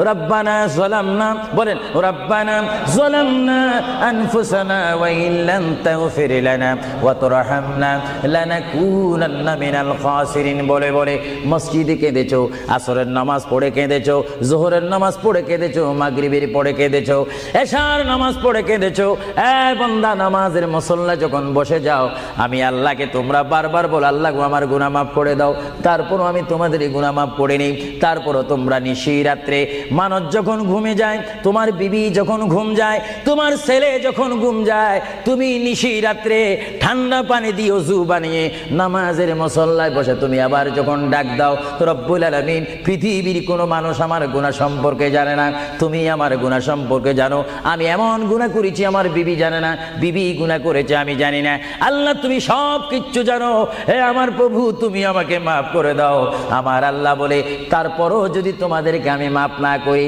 রব্বানা যালামনা বলেন রব্বানা যালামনা আনফুসানা ওয়া ইল্লাম তাগফির লানা ওয়া তুরহামনা লানাকুনান্না মিনাল খাসিরিন বলে বলে মসজিদে কেঁদেছো, আসরের নামাজ পড়ে কেঁদেছো, যোহরের নামাজ পড়ে কেঁদেছো, মাগরিবের পড়ে কেঁদেছো, এশার নামাজ পড়ে কেঁদেছো। এ বান্দা, নামাজের মুসল্লা যখন বসে যাও, আমি আল্লাহকে তোমরা বারবার বল, আল্লাহ গো আমার গুনাহ মাফ করে দাও। তারপরও আমি তোমাদের এই গুনাহ মাফ করে নেই। তারপরও তোমরা নিশি রাত্রে, মানুষ যখন ঘুমে যায়, তোমার বিবি যখন ঘুম যায়, তোমার ছেলে যখন ঘুম যায়, তুমি নিশি রাত্রে ঠান্ডা পানি দিয়ে ওযু বানিয়ে নামাজের মুসল্লায় বসে তুমি আবার যখন ডাক দাও, রব্বুল আলামিন, পৃথিবীর কোনো মানুষ আমার গুনাহ সম্পর্কে জানে না, তুমি আমার গুনাহ সম্পর্কে জানো। আমি এমন গুনাহ করেছি আমার বিবি জানে না, বিবি গুনাহ করেছে আমি জানি না। আল্লাহ তুমি সব কিচ্ছু জানো। হে আমার প্রভু, তুমি আমাকে মাফ করে দাও। আমার আল্লাহ বলে, তারপরও যদি তোমাদেরকে আমি মাফ না করি,